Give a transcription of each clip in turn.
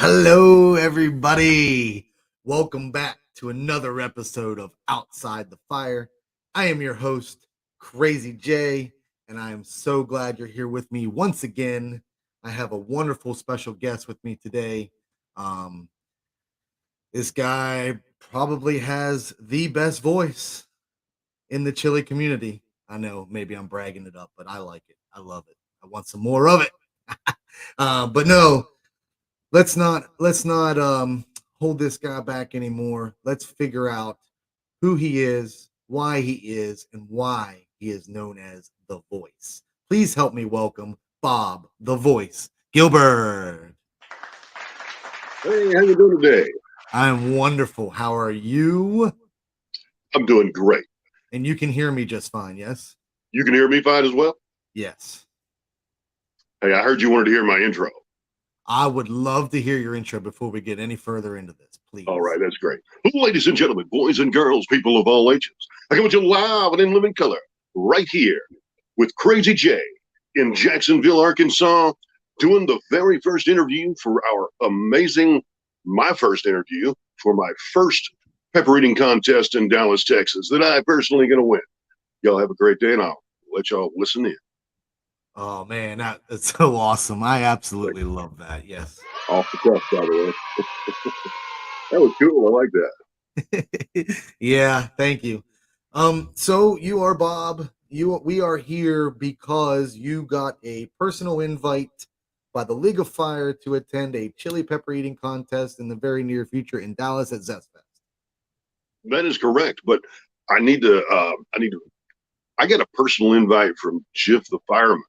Hello, everybody. Welcome back to another episode of Outside the Fire. I am your host, Krazee J, and I am so glad you're here with me once again. I have a wonderful special guest with me today. Um, this guy probably has the best voice in the chili community. I know maybe I'm bragging it up, but I like it. I love it. I want some more of it. But no, let's not hold this guy back anymore. Let's figure out who he is, why he is, and why he is known as the Voice. Please help me welcome Bob the Voice Gilbert. Hey, how you doing today? I'm wonderful. How are you? I'm doing great. And you can hear me just fine, yes? You can hear me fine as well? Yes. Hey, I heard you wanted to hear my intro. I would love to hear your intro before we get any further into this, please. All right, that's great. Ladies and gentlemen, boys and girls, people of all ages, I come at you live and in living color right here with Krazee J in Jacksonville, Arkansas, doing the very first interview for my first interview for my first pepper eating contest in Dallas, Texas, that I personally going to win. Y'all have a great day, and I'll let y'all listen in. Oh man, that's so awesome. I absolutely love that. Yes. Off the cuff, by the way. That was cool. I like that. Yeah, thank you. So you are Bob. We are here because you got a personal invite by the League of Fire to attend a chili pepper eating contest in the very near future in Dallas at Zest Fest. That is correct, but I got a personal invite from Jiff the fireman.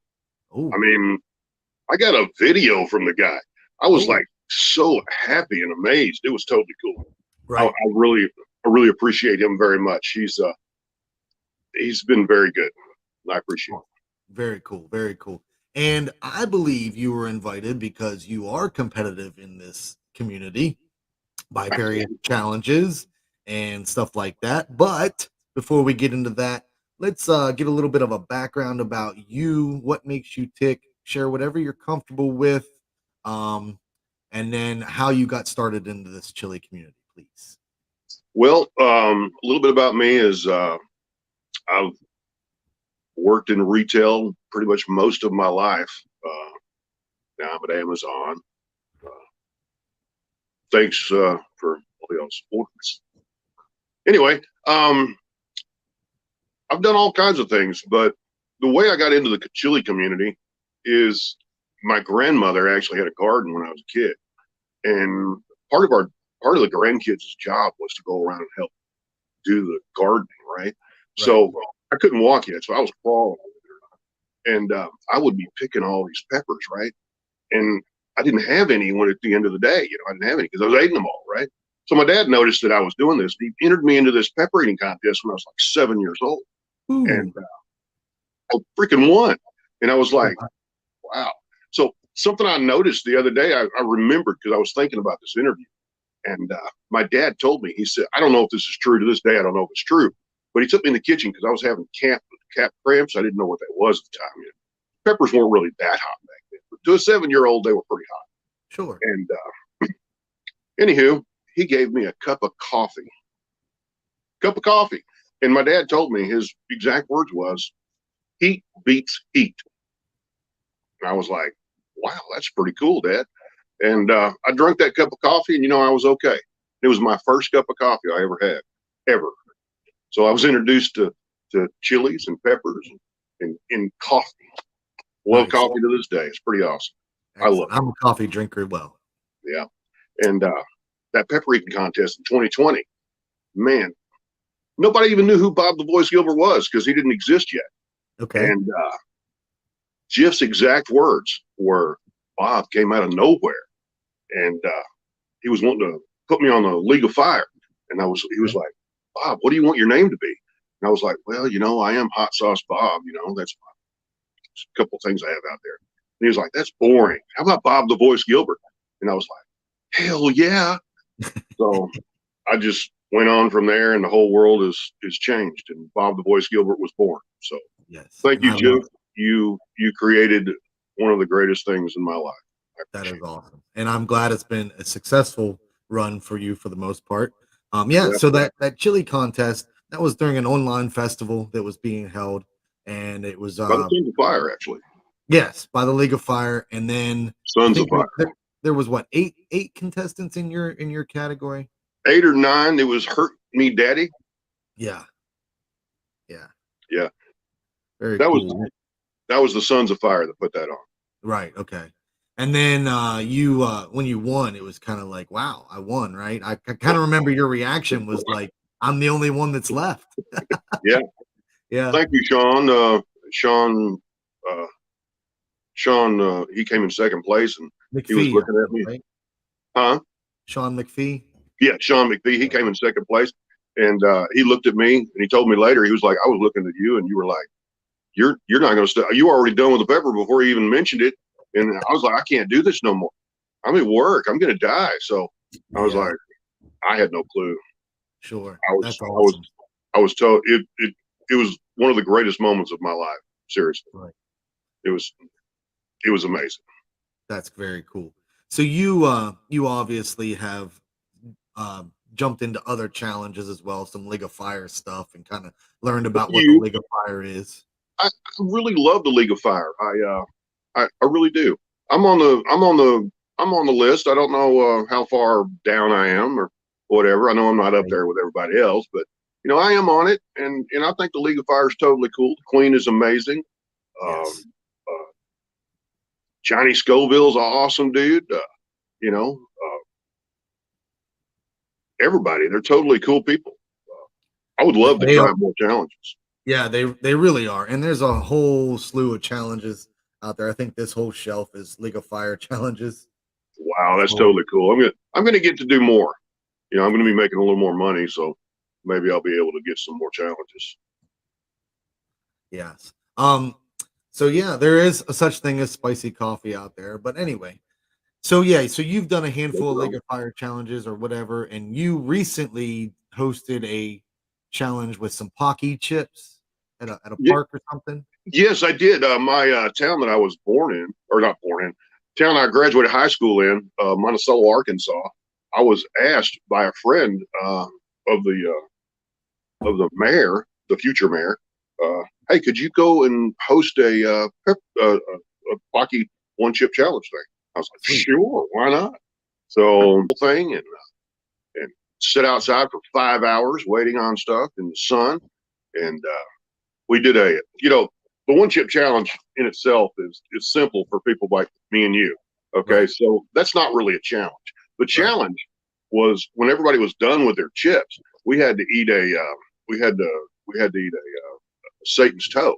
Ooh. I mean, I got a video from the guy. I was like so happy and amazed. It was totally cool. Right. I really appreciate him very much. He's been very good. I appreciate it. Very cool. Very cool. And I believe you were invited because you are competitive in this community by various challenges and stuff like that. But before we get into that, let's get a little bit of a background about you, what makes you tick, share whatever you're comfortable with, and then how you got started into this chili community, please. Well, a little bit about me is I've worked in retail pretty much most of my life. Now I'm at Amazon. Thanks for all y'all's support. Anyway, I've done all kinds of things, but the way I got into the chili community is my grandmother actually had a garden when I was a kid, and part of the grandkids' job was to go around and help do the gardening, right? So I couldn't walk yet, so I was crawling over there, and I would be picking all these peppers, right? And I didn't have any when at the end of the day, I didn't have any because I was eating them all, right? So my dad noticed that I was doing this. He entered me into this pepper eating contest when I was like 7 years old. Ooh. And I freaking won. And I was like, wow. So something I noticed the other day, I remembered because I was thinking about this interview. And my dad told me, he said, I don't know if this is true to this day. I don't know if it's true. But he took me in the kitchen because I was having cap cramps. I didn't know what that was at the time. Peppers weren't really that hot back then. But to a 7-year-old, they were pretty hot. Sure. And anywho, he gave me a cup of coffee. And my dad told me his exact words was, heat beats heat. And I was like, wow, that's pretty cool, Dad. And I drank that cup of coffee and, I was okay. It was my first cup of coffee I ever had, ever. So I was introduced to chilies and peppers and coffee. Love coffee to this day. It's pretty awesome. Excellent. I love it. I'm a coffee drinker as well. Yeah. And that pepper eating contest in 2020, man, nobody even knew who Bob the Voice Gilbert was because he didn't exist yet. Okay. And Jiff's exact words were, Bob came out of nowhere. And he was wanting to put me on the League of Fire. And he was like, Bob, what do you want your name to be? And I was like, well, I am Hot Sauce Bob. That's a couple of things I have out there. And he was like, that's boring. How about Bob the Voice Gilbert? And I was like, hell yeah. So I just went on from there, and the whole world is changed. And Bob the Voice Gilbert was born. So yes, thank you, Jiff. You created one of the greatest things in my life. I That is awesome. And I'm glad it's been a successful run for you for the most part. Yeah, Yeah. so that chili contest, that was during an online festival that was being held, and it was By the Sons of Fire, actually. yes, by the League of Fire. And then I Sons of think Fire. there was what, eight contestants in your category? 8 or 9. It was Hurt Me Daddy. Yeah. Yeah. Yeah. Very That cool. was the Sons of Fire that put that on. Right. Okay. And then you when you won, it was kind of like, wow, I won, right? I kind of remember your reaction was like, I'm the only one that's left. Yeah. Yeah. Thank you, Sean. Sean, he came in second place, and he was McPhee, looking at me. right? Huh? Sean McPhee. Yeah, Sean McPhee. He came in second place, and he looked at me, and he told me later, he was like, I was looking at you, and you were like, you're not going to stop. You were already done with the pepper before he even mentioned it. And I was like, I can't do this no more. I'm at work. I'm going to die. So I was like, I had no clue. Sure. That's awesome. I was told it was one of the greatest moments of my life. Seriously. Right. It was amazing. That's very cool. So you obviously have jumped into other challenges as well, some League of Fire stuff, and kind of learned about what the League of Fire is. I really love the League of Fire. I really do. I'm on the list. I don't know how far down I am or whatever. I know I'm not up there with everybody else, but I am on it, and I think the League of Fire is totally cool. The Queen is amazing. Yes. Johnny Scoville's an awesome dude. Everybody, they're totally cool people. I would love to try more challenges. Yeah, they really are. And there's a whole slew of challenges out there. I think this whole shelf is League of Fire challenges. Wow, that's totally cool. I'm gonna get to do more. I'm gonna be making a little more money, so maybe I'll be able to get some more challenges. Yes. So yeah, there is a such thing as spicy coffee out there. But anyway, so you've done a handful of League of Fire challenges or whatever, and you recently hosted a challenge with some Pocky chips at a park or something. Yes, I did. My town that I was born in, or not born in, town I graduated high school in, Monticello, Arkansas. I was asked by a friend of the mayor, the future mayor, hey, could you go and host a Pocky one chip challenge thing? I was like, sure, why not? So thing and sit outside for 5 hours waiting on stuff in the sun, and we did the one chip challenge in itself is simple for people like me and you. Okay, right. So that's not really a challenge. The challenge was when everybody was done with their chips, we had to eat a Satan's toe.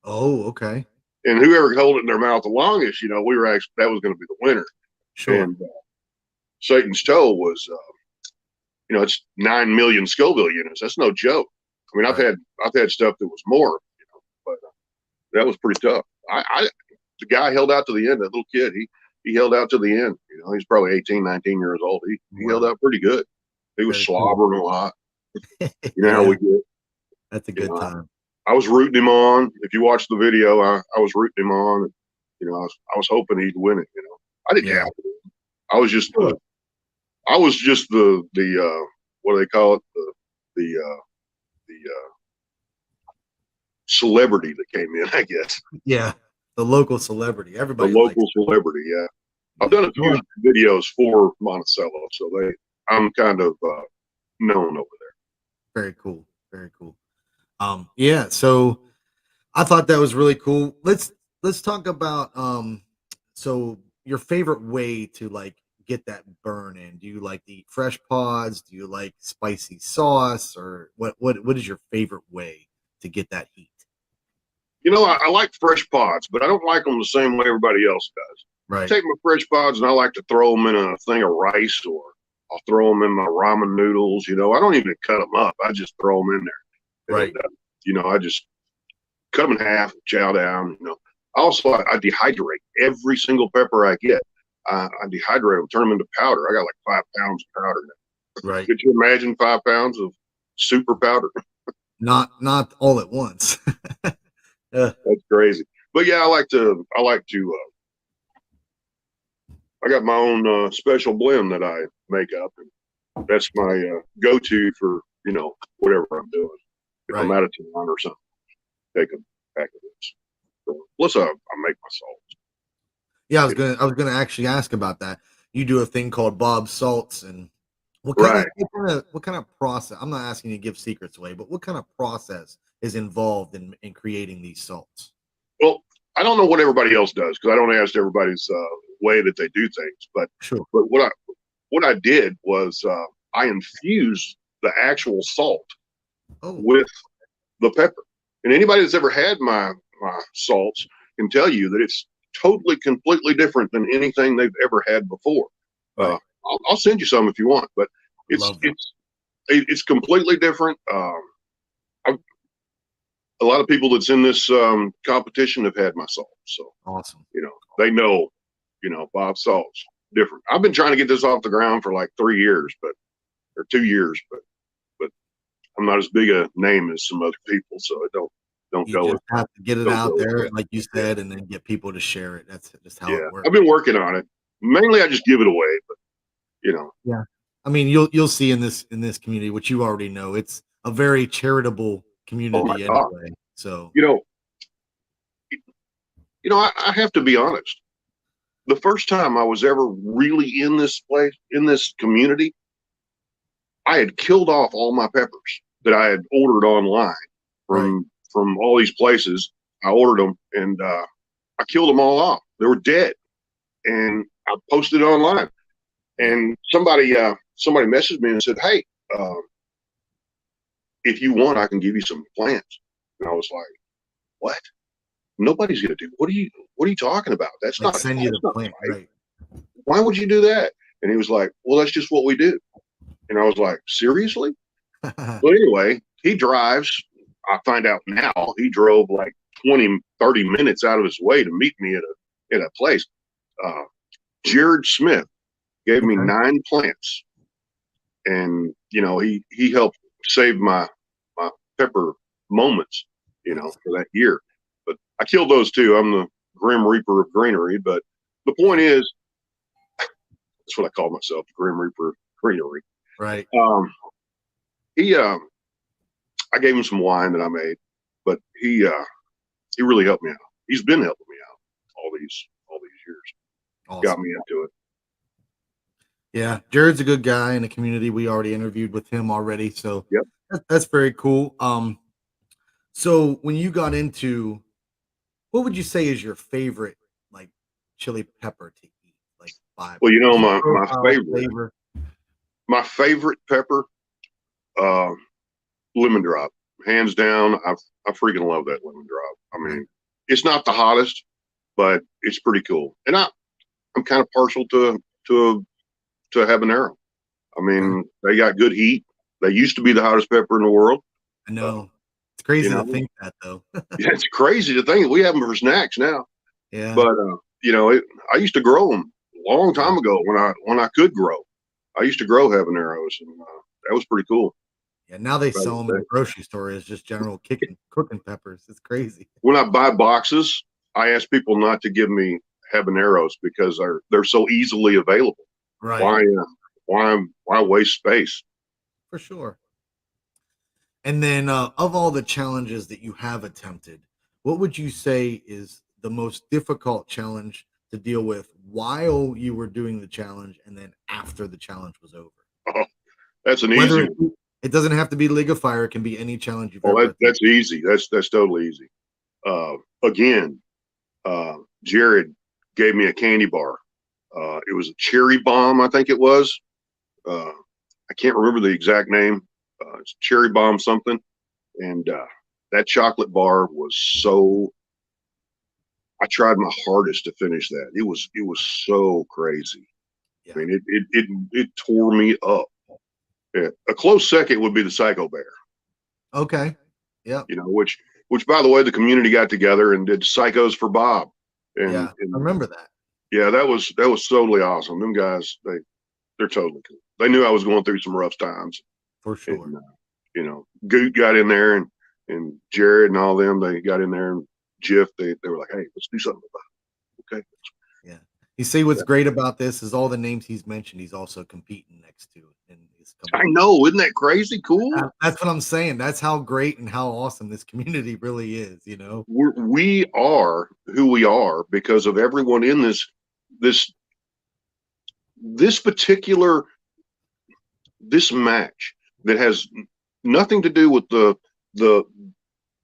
Oh, okay. And whoever could hold it in their mouth the longest, that was going to be the winner. Sure. And Satan's toe was, it's 9 million Scoville units. That's no joke. I mean, I've had stuff that was more, but that was pretty tough. The guy held out to the end. That little kid, he held out to the end. He's probably 18, 19 years old. He held out pretty good. He was slobbering a lot. How we get. That's a good time. I was rooting him on. If you watch the video, I was rooting him on. And, I was hoping he'd win it. I didn't have to. I was just the what do they call it? The celebrity that came in, I guess. Yeah, the local celebrity. Everybody. The local celebrity. Yeah, I've done a few videos for Monticello, so I'm kind of known over there. Very cool. Very cool. Yeah. So I thought that was really cool. Let's talk about so your favorite way to get that burn in. Do you like to eat fresh pods? Do you like spicy sauce, or what is your favorite way to get that heat? I like fresh pods, but I don't like them the same way everybody else does. Right. I take my fresh pods and I like to throw them in a thing of rice, or I'll throw them in my ramen noodles. I don't even cut them up. I just throw them in there. Right. And, I just cut them in half, chow down. Also, I dehydrate every single pepper I get. I dehydrate them, turn them into powder. I got like 5 pounds of powder now. Right. Could you imagine 5 pounds of super powder? Not all at once. That's crazy. But yeah, I like to I got my own special blend that I make up, and that's my go-to for whatever I'm doing. If I'm Right. out of town or something, take a pack of this. So, plus, I make my salt. Yeah, I was gonna actually ask about that. You do a thing called Bob Salts, and Right. what kind of process? I'm not asking you to give secrets away, but what kind of process is involved in creating these salts? Well, I don't know what everybody else does because I don't ask everybody's way that they do things. But Sure. what I did was I infused the actual salt Oh, with the pepper. And anybody that's ever had my salts can tell you that it's totally, completely different than anything they've ever had before. right. I'll send you some if you want, but it's Love them. it's completely different. A lot of people that's in this competition have had my salt, so Awesome. they know, Bob salt's different. I've been trying to get this off the ground for like 3 years, or 2 years, but I'm not as big a name as some other people, so it don't You go just have to get it don't out go as there, well. like you Yeah, said, and then get people to share it. That's just how it yeah. works. I've been working on it. Mainly, I just give it away, but Yeah. I mean, you'll see in this community, which you already know, it's a very charitable oh my community god, anyway. So you know, I have to be honest. The first time I was ever really in this place, in this community, I had killed off all my peppers that I had ordered online right. from all these places. I ordered them, and I killed them all off. They were dead, and I posted it online. Yeah. And somebody messaged me and said, "Hey, if you want, I can give you some plants." And I was like, "What? Nobody's gonna do. What are you talking about? That's Like not send you the plant, right. right. Why would you do that?" And he was like, "Well, that's just what we do." And I was like, "Seriously?" Well, anyway, he drives. I find out now he drove like 20, 30 minutes out of his way to meet me at a place. Uh, Jared Smith gave me Okay. 9 plants, and he helped save my pepper moments, Awesome. for that year. But I killed those too. I'm the Grim Reaper of greenery. But the point Yeah. is, that's what I call myself, the Grim Reaper of greenery. Right. Um, he I gave him some wine that I made, but he really helped me out. He's been helping me out all these years. Got Awesome. me into it. Yeah. Jared's a good guy in the community. We already interviewed with him already. So Yep. that's very cool. So when you got into, what would you say is your favorite like chili pepper to eat? Like by Well, heat my profile, favorite flavor. my favorite pepper, uh, lemon drop, hands down. I freaking love that lemon drop. I Okay. mean, it's not the hottest, but it's pretty cool. And I'm kind of partial to habanero. I Okay. mean, they got good heat. They used to be the hottest pepper in the world. I Uh, know. It's you crazy to know, think that though. it's crazy to think we have them for snacks now. Yeah. But I used to grow them a long Yeah. time ago when I could grow. I used to grow habaneros, and that was pretty cool. Yeah. Now they Back sell in them the in day. the grocery store as just general cooking peppers. It's crazy. When I buy boxes, I ask people not to give me habaneros because they're so easily available. Right. Why waste space? For sure. And then of all the challenges that you have attempted, what would you say is the most difficult challenge to deal with while you were doing the challenge and then after the challenge was over? Oh, that's an Whether easy it, one. it doesn't have to be League of Fire, it can be any challenge you've Oh, ever attempted. that's easy. That's totally easy. Again, Jared gave me a candy bar. It was a cherry bomb, I think it was. Uh, I can't remember the exact name. It's cherry bomb something, and that chocolate bar was so. I tried my hardest to finish that. It was so crazy. I Yeah. mean, it tore me up. Yeah. A close second would be the Psycho Bear. Okay. Yep. Which by the way, the community got together and did Psychos for Bob, and Yeah. I and remember that yeah, that was totally awesome. Them guys, they're totally cool. They knew I was going through some rough times, for sure. and Goot got in there, and Jared and all them, they got in there, and Jiff, they were like, "Hey, let's do something about it." Okay. Yeah. You see, what's great about this is all the names he's mentioned, he's also competing next to in his I company. know, isn't that crazy cool? That's what I'm saying. That's how great and how awesome this community really is. We are who we are because of everyone in this particular match that has nothing to do with the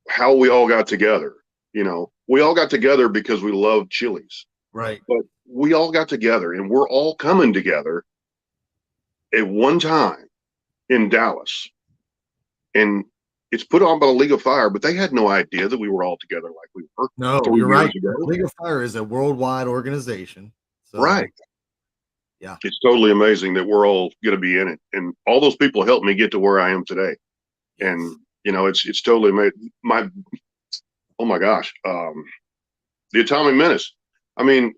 how we all got together. We all got together because we love Chili's. Right. But we all got together and we're all coming together at one time in Dallas. And it's put on by the League of Fire, but they had no idea that we were all together like we were. No, you're right. League of Fire is a worldwide organization. So, right. Yeah. It's totally amazing that we're all going to be in it. And all those people helped me get to where I am today. Yes. And, it's totally amazing. Oh my gosh. The Atomic Menace. I mean,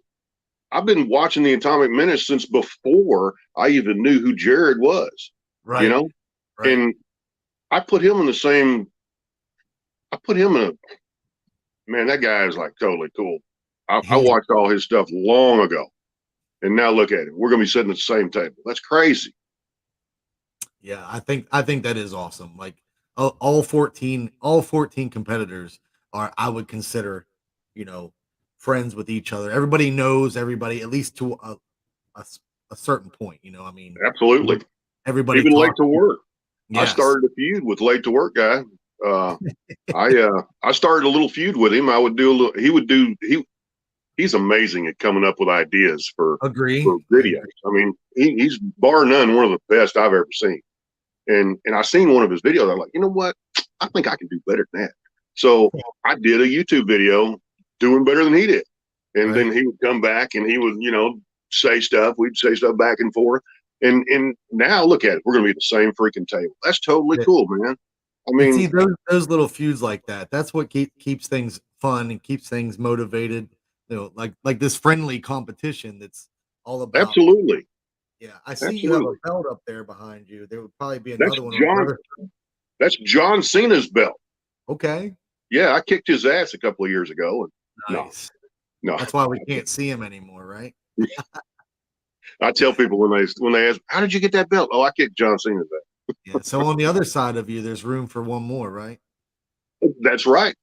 I've been watching the Atomic Menace since before I even knew who Jared was. Right. Right. And I put him in man, that guy is like totally cool. I watched all his stuff long ago. And now look at it. We're going to be sitting at the same table. That's crazy. Yeah, I think that is awesome. Like all 14 competitors are, I would consider, friends with each other. Everybody knows everybody, at least to a certain point. I mean, absolutely. Everybody even late to work. Yes. I started a feud with late to work guy. I started a little feud with him. I would do a little. He's amazing at coming up with ideas for videos. I mean, he's bar none one of the best I've ever seen. And I seen one of his videos. I'm like, you know what? I think I can do better than that. So I did a YouTube video doing better than he did. And then he would come back and he would, say stuff. We'd say stuff back and forth. And now look at it. We're going to be at the same freaking table. That's totally cool, man. I mean, see those little feuds like that. That's what keeps things fun and keeps things motivated. Like this friendly competition that's all about. Absolutely. Yeah, I see you have a belt up there behind you. There would probably be another one. That's John Cena's belt. Okay. Yeah, I kicked his ass a couple of years ago. And nice. No. That's why we can't see him anymore, right? I tell people when they ask, how did you get that belt? Oh, I kicked John Cena's ass. Yeah. So on the other side of you, there's room for one more, right? That's right.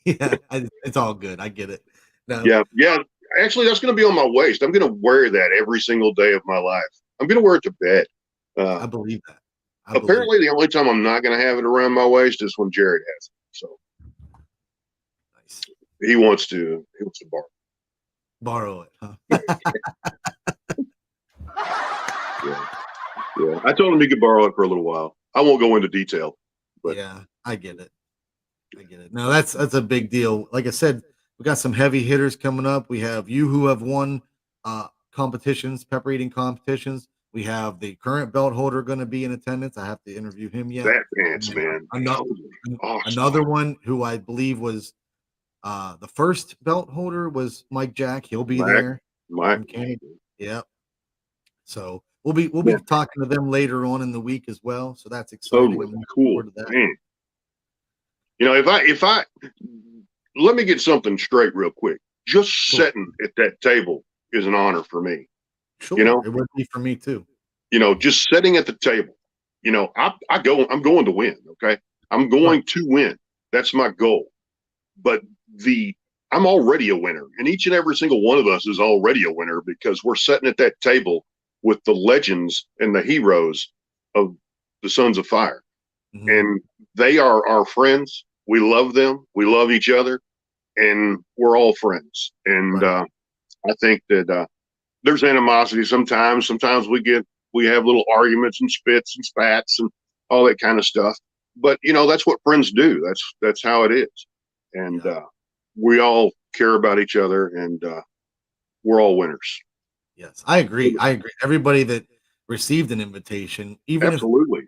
Yeah, it's all good. I get it. No. Yeah. Actually, that's going to be on my waist. I'm going to wear that every single day of my life. I'm going to wear it to bed. I believe that. Apparently, the only time I'm not going to have it around my waist is when Jared has it. So nice. He wants to borrow it, huh? Yeah. I told him he could borrow it for a little while. I won't go into detail. But yeah, I get it. No, that's a big deal. Like I said, we got some heavy hitters coming up. We have you who have won competitions, pepper eating competitions. We have the current belt holder going to be in attendance. I have to interview him yet. That pants, man. Another one who I believe was the first belt holder was Mike Jack. He'll be there. Mike. Yep. So we'll be talking to them later on in the week as well. So that's exciting. Totally cool. Man. If I let me get something straight real quick. Just sitting at that table is an honor for me. Sure, it would be for me too. Just sitting at the table. I'm going to win. Okay, I'm going to win. That's my goal. But I'm already a winner, and each and every single one of us is already a winner because we're sitting at that table with the legends and the heroes of the Sons of Fire, and they are our friends. We love them. We love each other, and we're all friends. And I think that there's animosity sometimes. Sometimes we have little arguments and spits and spats and all that kind of stuff. But that's what friends do. That's how it is. And we all care about each other, and we're all winners. Yes, I agree. Everybody that received an invitation, even the ones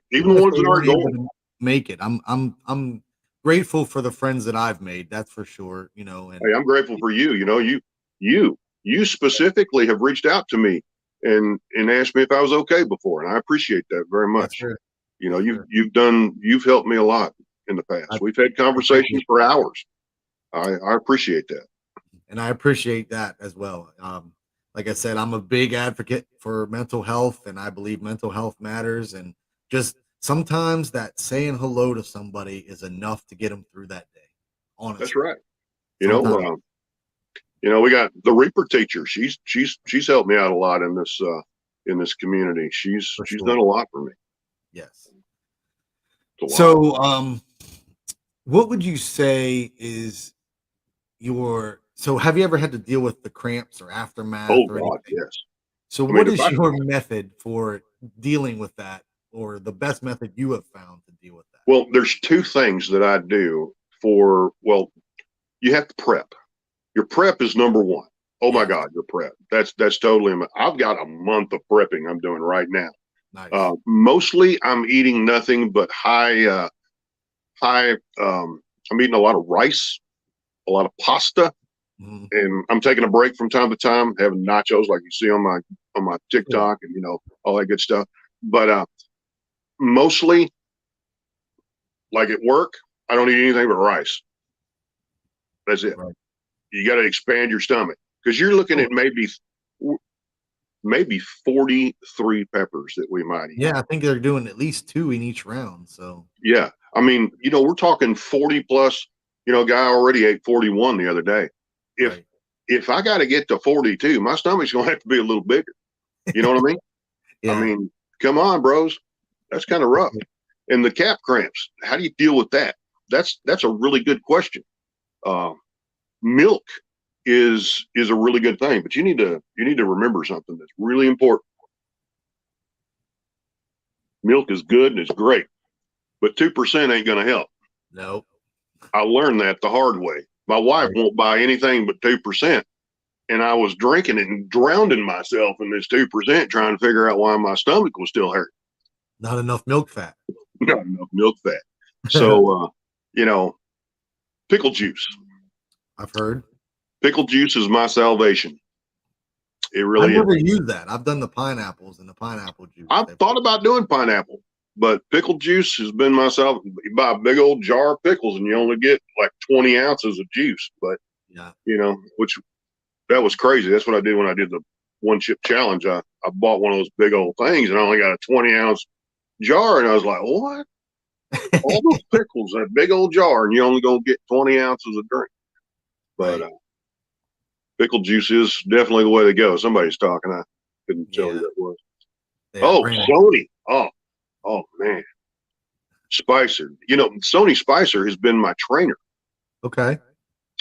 that aren't going to make it, I'm grateful for the friends that I've made. That's for sure. And hey, I'm grateful for you. You specifically have reached out to me and asked me if I was okay before, and I appreciate that very much. You've helped me a lot in the past. We've had conversations for hours. I appreciate that. and I appreciate that as well. Like I said, I'm a big advocate for mental health, and I believe mental health matters. And just sometimes that saying hello to somebody is enough to get them through that day. That's Honestly, right. You know, sometimes. we got the Reaper teacher. She's helped me out a lot in this community. She's For done sure. a lot for me. Yes. It's a lot. So, what would you say is so have you ever had to deal with the cramps or aftermath Oh or God, anything? yes. So I mean, what if is I your method for dealing with that, or the best method you have found to deal with that? well, there's two things that I do for. Well, you have to prep. Your prep is number one. Oh my Yes. God, your prep. That's totally. I've got a month of prepping I'm doing right now. Nice. Mostly, I'm eating nothing but high. I'm eating a lot of rice, a lot of pasta, Mhm. and I'm taking a break from time to time, having nachos like you see on my Sure. TikTok and all that good stuff. But mostly, like at work, I don't eat anything but rice. That's it. Right. You got to expand your stomach because you're looking Sure. at maybe 43 peppers that we might eat. Yeah, I think they're doing at least 2 in each round, so Yeah. I mean, we're talking 40 plus. A guy already ate 41 the other day. If right. if I got to get to 42, my stomach's going to have to be a little bigger. You know what I mean? I Yeah. mean, come on, bros. That's kind of rough. And the calf cramps, how do you deal with that? That's a really good question. Uh, Milk is a really good thing, but you need to remember something that's really important. Milk is good and it's great, but 2% ain't going to help. Nope. I learned that the hard way. My wife Right. won't buy anything but 2%. And I was drinking it and drowning myself in this 2%, trying to figure out why my stomach was still hurting. Not enough milk fat. Not enough milk fat. So, you know, pickle juice. I've heard. Pickle juice is my salvation. It I really is. never used that. I've done the pineapples and the pineapple juice. I've thought about doing pineapple, but pickle juice has been my salvation. You buy a big old jar of pickles and you only get like 20 ounces of juice. But, Yeah. which that was crazy. That's what I did when I did the one chip challenge. I bought one of those big old things and I only got a 20-ounce jar. And I was like, what? All those pickles in a big old jar and you only gonna get 20 ounces of drink. But Right. pickle juice is definitely the way to go. Somebody's talking. I couldn't tell who Yeah. that was. Yeah. Oh, Brandon. Sony. Oh man. Spicer. Sony Spicer has been my trainer. Okay.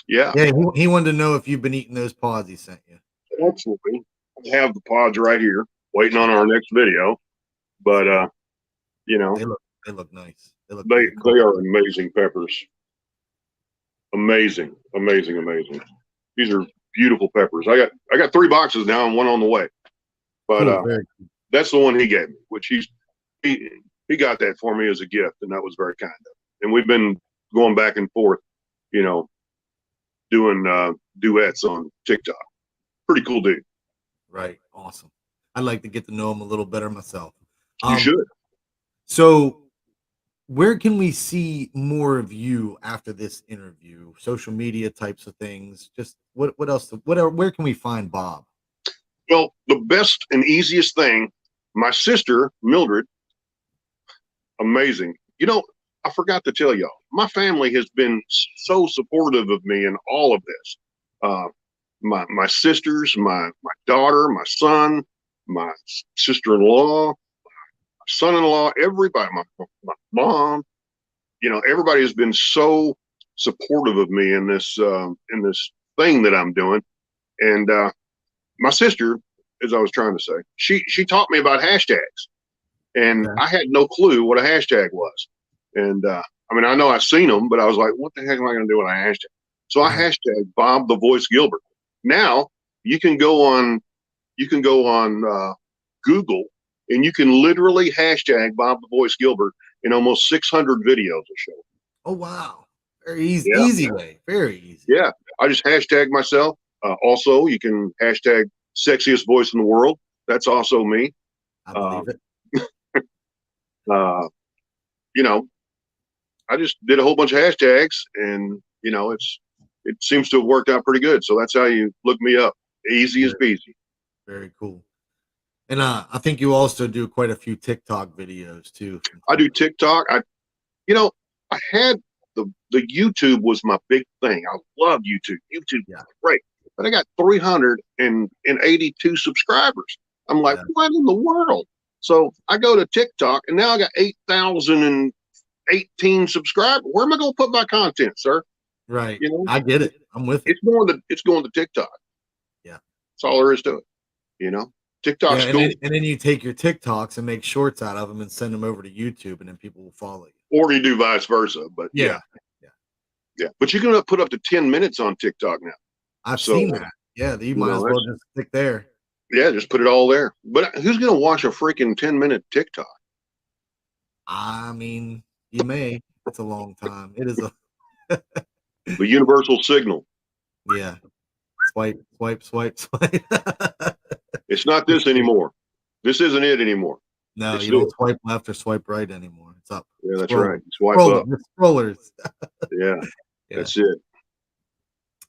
Yeah. Yeah, he wanted to know if you've been eating those pods he sent you. Absolutely. I have the pods right here waiting on our next video. But you know, They look nice. They look they very they cool. are amazing peppers. Amazing, amazing, amazing. These are beautiful peppers. I got 3 boxes now and one on the way. But Cool. Very cool. that's the one he gave me, which he got that for me as a gift, and that was very kind of him. And we've been going back and forth, you know, doing duets on TikTok. Pretty cool dude. Right. Awesome. I'd like to get to know him a little better myself. You should. So where can we see more of you after this interview? Social media types of things. Just what else? Where can we find Bob? Well, the best and easiest thing, my sister Mildred, amazing. I forgot to tell y'all, my family has been so supportive of me in all of this. Uh, my sisters, my daughter, my son, my sister-in-law, son-in-law, everybody, my mom, everybody has been so supportive of me in this thing that I'm doing. And my sister, as I was trying to say, she taught me about hashtags, and Okay. I had no clue what a hashtag was. And I mean, I know I've seen them, but I was like, what the heck am I going to do with a hashtag? So I hashtag Bob the Voice Gilbert. Now you can go on Google and you can literally hashtag Bob the Voice Gilbert in almost 600 videos or so. Oh wow. Very easy. Yeah. Easy way. Very easy. Yeah. I just hashtag myself. Also, you can hashtag sexiest voice in the world. That's also me. I believe it. Uh, you know, I just did a whole bunch of hashtags and it's it seems to have worked out pretty good. So that's how you look me up. Easy as peasy. Very cool. And I think you also do quite a few TikTok videos too. I do TikTok. I had the YouTube was my big thing. I love YouTube. YouTube, great. But I got 382 subscribers. I'm like, what in the world? So I go to TikTok, and now I got 8,018 subscribers. Where am I going to put my content, sir? Right. I get it. I'm with it. It's going to TikTok. Yeah. That's all there is to it. TikTok's cool. And then you take your TikToks and make shorts out of them and send them over to YouTube, and then people will follow you. Or you do vice versa. But yeah. But you can put up to 10 minutes on TikTok now. I've seen that. Yeah, you might as well just stick there. Yeah, just put it all there. But who's going to watch a freaking 10-minute TikTok? I mean, you may. It's a long time. It is the universal signal. Yeah. Swipe, swipe, swipe, swipe. It's not this anymore. This isn't it anymore. No, you don't swipe left or swipe right anymore. It's up. Yeah, that's right. Swipe up. Scrollers. Yeah, that's it.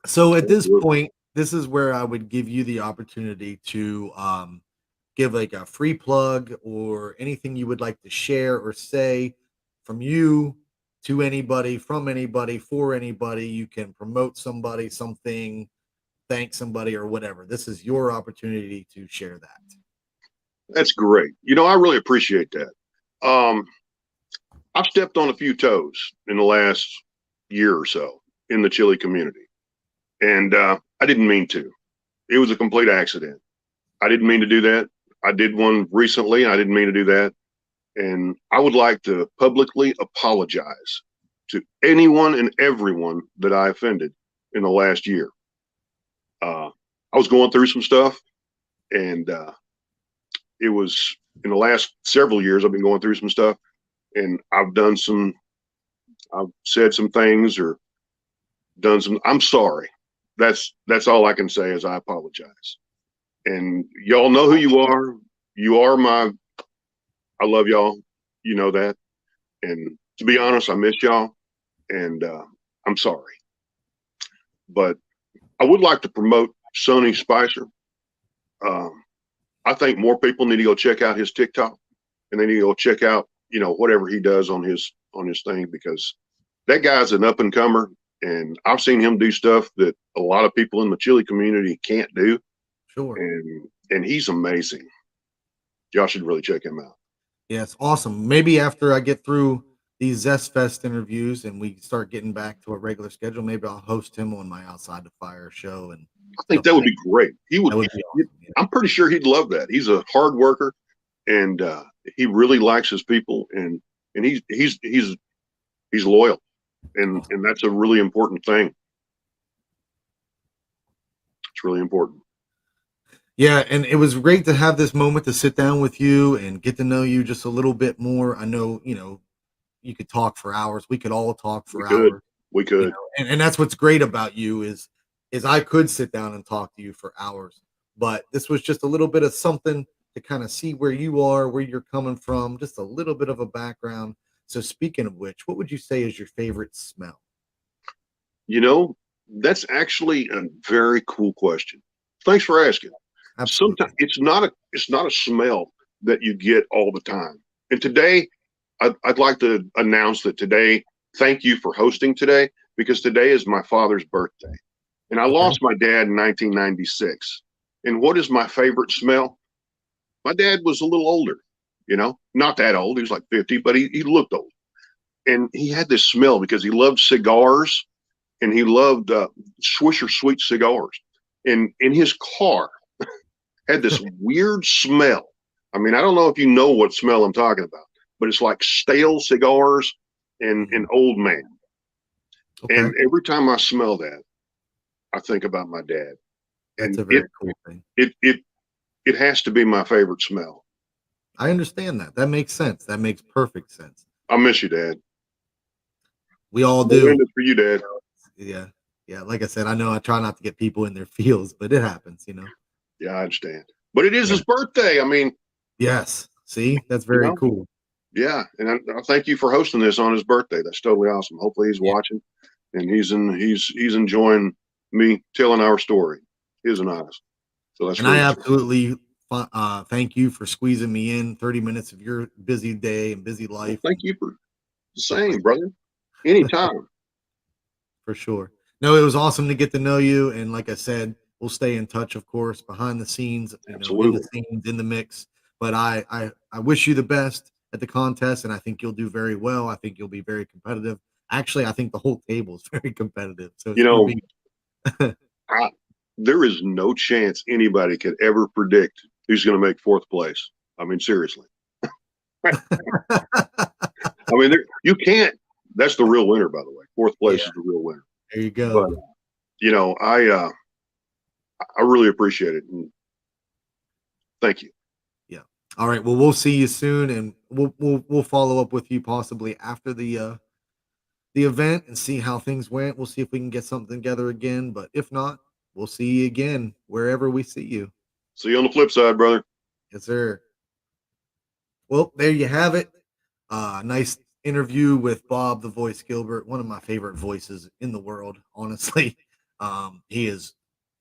So at this point, this is where I would give you the opportunity to give like a free plug or anything you would like to share or say from you to anybody, from anybody, for anybody. You can promote somebody, something, thank somebody, or whatever. This is your opportunity to share that. That's great. I really appreciate that. I've stepped on a few toes in the last year or so in the chili community. And I didn't mean to. It was a complete accident. I didn't mean to do that. I did one recently. I didn't mean to do that. And I would like to publicly apologize to anyone and everyone that I offended in the last year. I was going through some stuff, and it was in the last several years I've been going through some stuff, and I've said some things or done some. I'm sorry. That's all I can say is I apologize. And y'all know who you are. You are I love y'all. You know that. And to be honest, I miss y'all, and I'm sorry. But I would like to promote Sonny Spicer. I think more people need to go check out his TikTok, and they need to go check out, whatever he does on his thing, because that guy's an up and comer, and I've seen him do stuff that a lot of people in the chili community can't do. Sure. And he's amazing. Y'all should really check him out. Yeah, it's awesome. Maybe after I get through these Zest Fest interviews and we start getting back to a regular schedule, maybe I'll host him on my Outside the Fire show. And I think that would be great. He would. Awesome, yeah. I'm pretty sure he'd love that. He's a hard worker, and he really likes his people, and he's loyal, and that's a really important thing. It's really important. Yeah, and it was great to have this moment to sit down with you and get to know you just a little bit more. I know, you could talk for hours. We could all talk for hours. We could. And that's what's great about you is I could sit down and talk to you for hours. But this was just a little bit of something to kind of see where you are, where you're coming from, just a little bit of a background. So speaking of which, what would you say is your favorite smell? That's actually a very cool question. Thanks for asking. Absolutely. Sometimes it's not a smell that you get all the time. And today, I'd like to announce that today, thank you for hosting today, because today is my father's birthday. And I lost my dad in 1996. And what is my favorite smell? My dad was a little older, not that old. He was like 50, but he looked old. And he had this smell because he loved cigars, and he loved Swisher Sweet cigars. And in his car had this weird smell. I mean, I don't know if you know what smell I'm talking about, but it's like stale cigars and an old man. Okay. And every time I smell that, I think about my dad. That's a very cool thing. It has to be my favorite smell. I understand that. That makes sense. That makes perfect sense. I miss you, Dad. We all do. For you, Dad. Yeah. Yeah. Like I said, I know I try not to get people in their feels, but it happens, Yeah, I understand. But it is his birthday. I mean. Yes. See, that's very cool. Yeah. And I thank you for hosting this on his birthday. That's totally awesome. Hopefully he's watching. and he's enjoying me telling our story, his and ours. So that's And great. I absolutely thank you for squeezing me in 30 minutes of your busy day and busy Well, life. thank you for the Stuff same, like brother. Anytime. for sure. No, it was awesome to get to know you. And like I said, we'll stay in touch, of course, behind the scenes, in the Absolutely. scenes, in the mix. But I wish you the best at the contest, and I think you'll do very well. I think you'll be very competitive. Actually, I think the whole table is very competitive. So it's You going to know, be. I, there is no chance anybody could ever predict who's going to make fourth place. I mean, seriously. I mean, you can't. That's the real winner, by the way. Fourth place Yeah, is the real winner. there you But go. I really appreciate it, and thank you. Yeah. All right. Well, we'll see you soon, and we'll follow up with you possibly after the event and see how things went. We'll see if we can get something together again. But if not, we'll see you again wherever we see you. See you on the flip side, brother. Yes, sir. Well, there you have it. Nice interview with Bob the Voice Gilbert, one of my favorite voices in the world, honestly. He is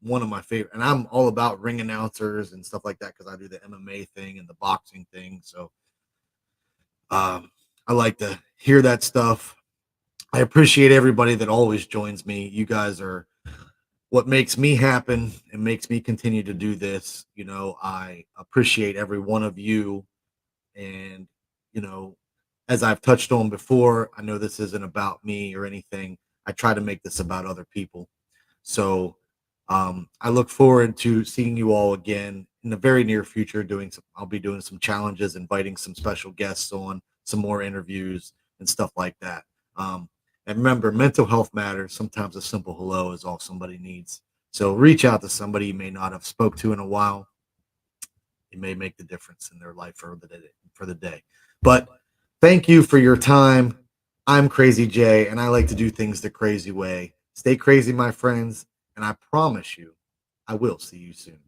one of my favorite, and I'm all about ring announcers and stuff like that because I do the MMA thing and the boxing thing. So I like to hear that stuff. I appreciate everybody that always joins me. You guys are what makes me happen and makes me continue to do this. I appreciate every one of you. And, you know, as I've touched on before, I know this isn't about me or anything. I try to make this about other people. So I look forward to seeing you all again in the very near future. I'll be doing some challenges, inviting some special guests on, some more interviews and stuff like that. And remember, mental health matters. Sometimes a simple hello is all somebody needs. So reach out to somebody you may not have spoke to in a while. It may make the difference in their life for the day. But thank you for your time. I'm Krazee J, and I like to do things the crazy way. Stay crazy, my friends, and I promise you, I will see you soon.